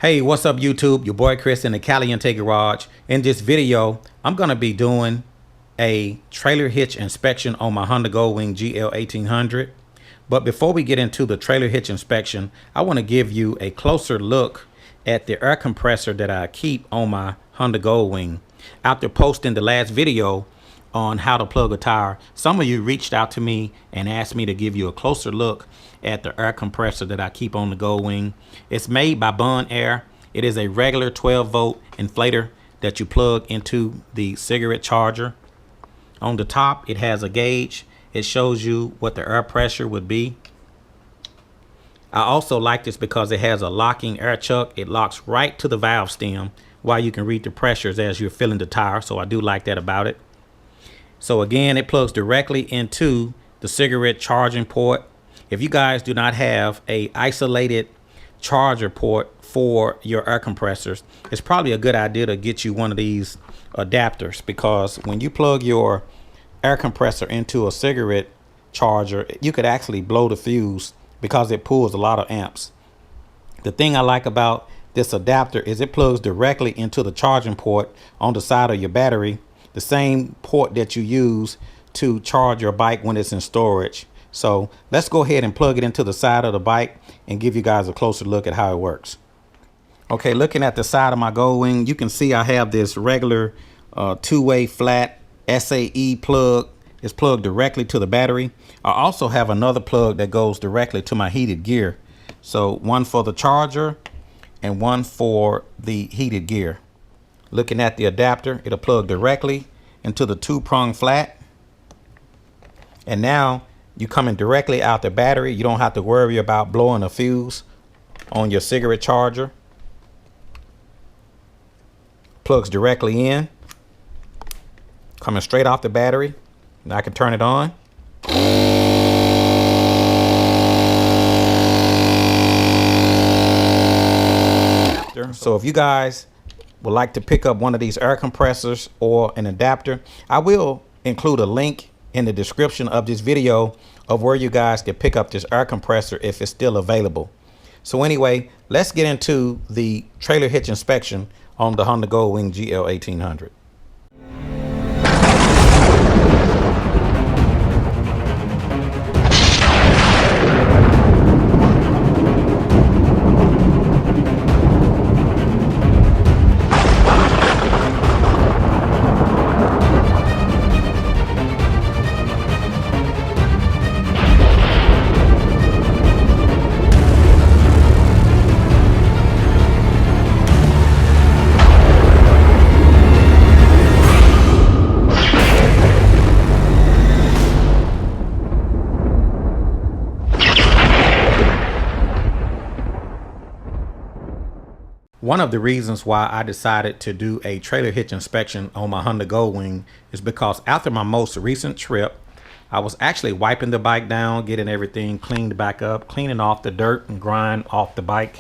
Hey, what's up YouTube? Your boy Chris in the Caliente Garage. In this video, I'm going to be doing a trailer hitch inspection on my Honda Goldwing GL 1800. But before we get into the trailer hitch inspection, I want to give you a closer look at the air compressor that I keep on my Honda Goldwing. After posting the last video on how to plug a tire, some of you reached out to me and asked me to give you a closer look at the air compressor that I keep on the Goldwing. It's made by Bun Air. It is a regular 12-volt inflator that you plug into the cigarette charger. On the top, it has a gauge. It shows you what the air pressure would be. I also like this because it has a locking air chuck. It locks right to the valve stem while you can read the pressures as you're filling the tire. So I do like that about it. So again, it plugs directly into the cigarette charging port. If you guys do not have a isolated charger port for your air compressors, it's probably a good idea to get you one of these adapters, because when you plug your air compressor into a cigarette charger, you could actually blow the fuse because it pulls a lot of amps. The thing I like about this adapter is it plugs directly into the charging port on the side of your battery, the same port that you use to charge your bike when it's in storage. So let's go ahead and plug it into the side of the bike and give you guys a closer look at how it works. Okay, looking at the side of my Goldwing, you can see I have this regular two-way flat SAE plug. It's plugged directly to the battery. I also have another plug that goes directly to my heated gear. So one for the charger and one for the heated gear. Looking at the adapter, it'll plug directly into the two-prong flat. And now you're coming directly out the battery. You don't have to worry about blowing a fuse on your cigarette charger. Plugs directly in, coming straight off the battery. Now I can turn it on. So if you guys would like to pick up one of these air compressors or an adapter, I will include a link in the description of this video of where you guys can pick up this air compressor if it's still available. So anyway, let's get into the trailer hitch inspection on the Honda Goldwing GL 1800. One of the reasons why I decided to do a trailer hitch inspection on my Honda Goldwing is because after my most recent trip, I was actually wiping the bike down, getting everything cleaned back up, cleaning off the dirt and grime off the bike.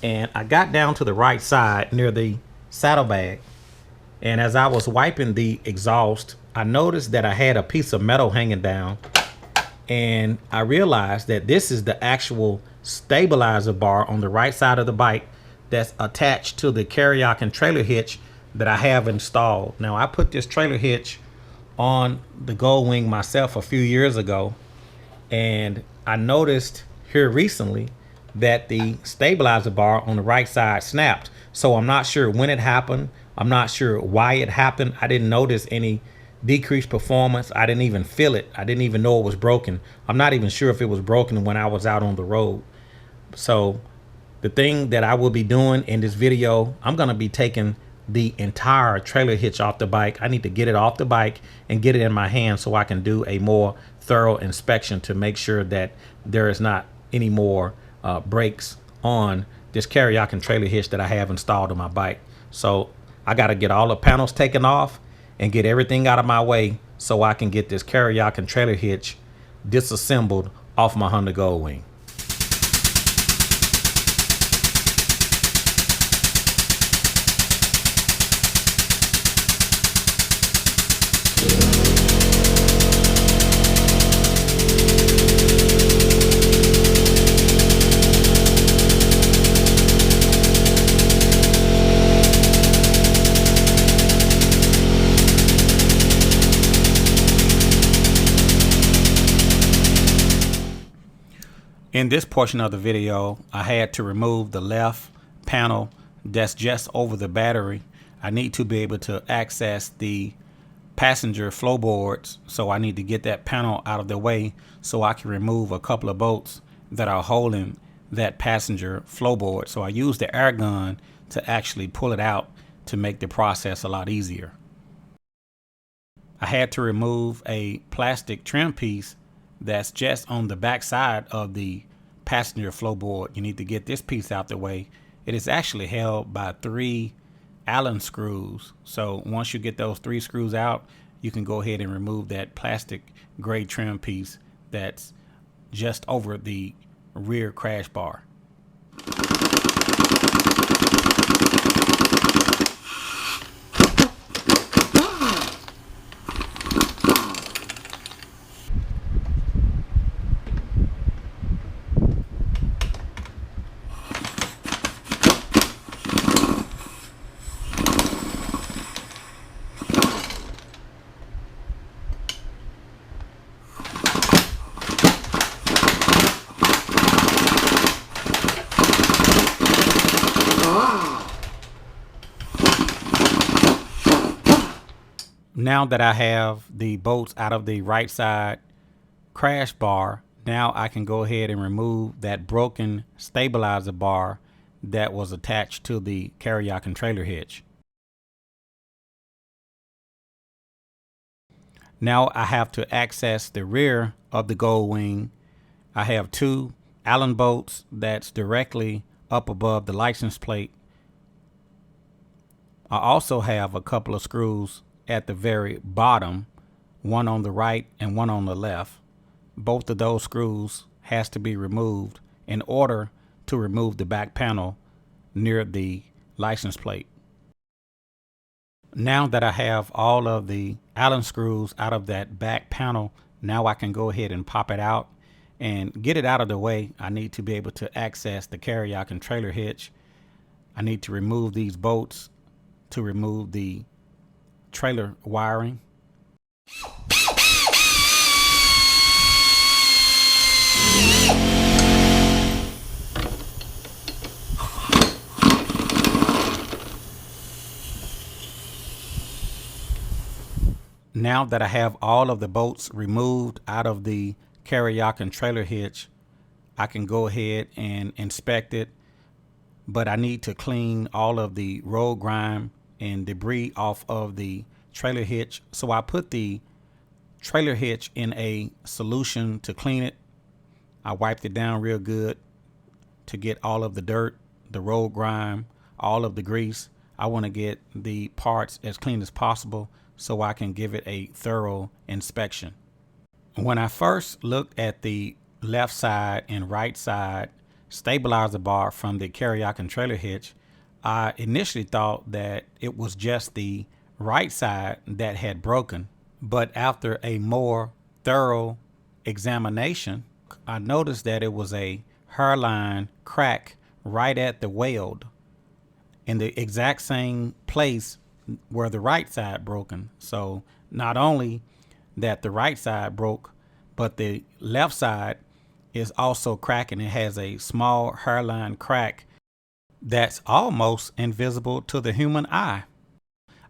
And I got down to the right side near the saddlebag. And as I was wiping the exhaust, I noticed that I had a piece of metal hanging down. And I realized that this is the actual stabilizer bar on the right side of the bike that's attached to the Kuryakyn trailer hitch that I have installed. Now, I put this trailer hitch on the Goldwing myself a few years ago, and I noticed here recently that the stabilizer bar on the right side snapped. So I'm not sure when it happened. I'm not sure why it happened. I didn't notice any decreased performance. I didn't even feel it. I didn't even know it was broken. I'm not even sure if it was broken when I was out on the road. So the thing that I will be doing in this video, I'm going to be taking the entire trailer hitch off the bike. I need to get it off the bike and get it in my hand so I can do a more thorough inspection to make sure that there is not any more breaks on this Kuryakyn trailer hitch that I have installed on my bike. So I got to get all the panels taken off and get everything out of my way so I can get this Kuryakyn trailer hitch disassembled off my Honda Goldwing. In this portion of the video, I had to remove the left panel that's just over the battery. I need to be able to access the passenger floorboards, so I need to get that panel out of the way so I can remove a couple of bolts that are holding that passenger floorboard. So I use the air gun to actually pull it out to make the process a lot easier. I had to remove a plastic trim piece that's just on the back side of the passenger floorboard. You need to get this piece out the way. It is actually held by 3 Allen screws. So once you get those 3 screws out, you can go ahead and remove that plastic gray trim piece that's just over the rear crash bar. Now that I have the bolts out of the right side crash bar, now I can go ahead and remove that broken stabilizer bar that was attached to the Kuryakyn trailer hitch. Now I have to access the rear of the gold wing. I have 2 Allen bolts that's directly up above the license plate. I also have a couple of screws at the very bottom, one on the right and one on the left. Both of those screws has to be removed in order to remove the back panel near the license plate. Now that I have all of the Allen screws out of that back panel, now I can go ahead and pop it out and get it out of the way. I need to be able to access the Kuryakyn trailer hitch. I need to remove these bolts to remove the trailer wiring. Now that I have all of the bolts removed out of the Kuryakyn trailer hitch, I can go ahead and inspect it, but I need to clean all of the road grime and debris off of the trailer hitch. So I put the trailer hitch in a solution to clean it. I wiped it down real good to get all of the dirt, the road grime, all of the grease. I want to get the parts as clean as possible so I can give it a thorough inspection. When I first looked at the left side and right side stabilizer bar from the Kuryakyn trailer hitch, I initially thought that it was just the right side that had broken. But after a more thorough examination, I noticed that it was a hairline crack right at the weld in the exact same place where the right side broken. So not only that the right side broke, but the left side is also cracking. It has a small hairline crack that's almost invisible to the human eye.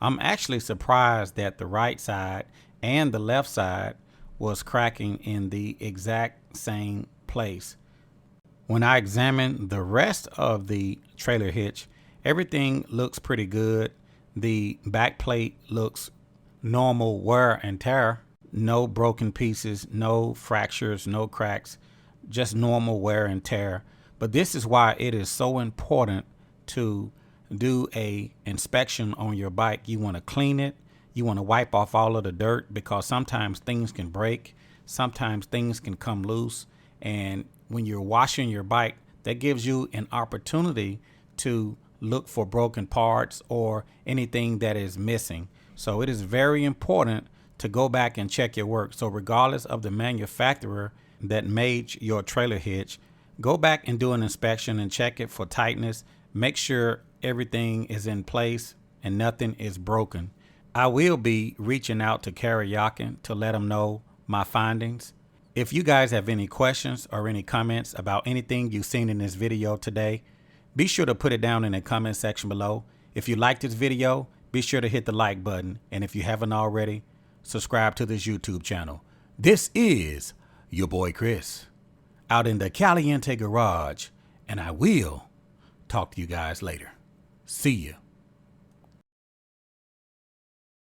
I'm actually surprised that the right side and the left side was cracking in the exact same place. When I examine the rest of the trailer hitch, everything looks pretty good. The back plate looks normal wear and tear. No broken pieces, no fractures, no cracks, just normal wear and tear. But this is why it is so important to do a inspection on your bike. You want to clean it. You want to wipe off all of the dirt, because sometimes things can break. Sometimes things can come loose. And when you're washing your bike, that gives you an opportunity to look for broken parts or anything that is missing. So it is very important to go back and check your work. So regardless of the manufacturer that made your trailer hitch, go back and do an inspection and check it for tightness. Make sure everything is in place and nothing is broken. I will be reaching out to Kuryakyn to let them know my findings. If you guys have any questions or any comments about anything you've seen in this video today, be sure to put it down in the comment section below. If you like this video, be sure to hit the like button. And if you haven't already, subscribe to this YouTube channel. This is your boy Chris out in the Caliente garage, and I will talk to you guys later. See ya.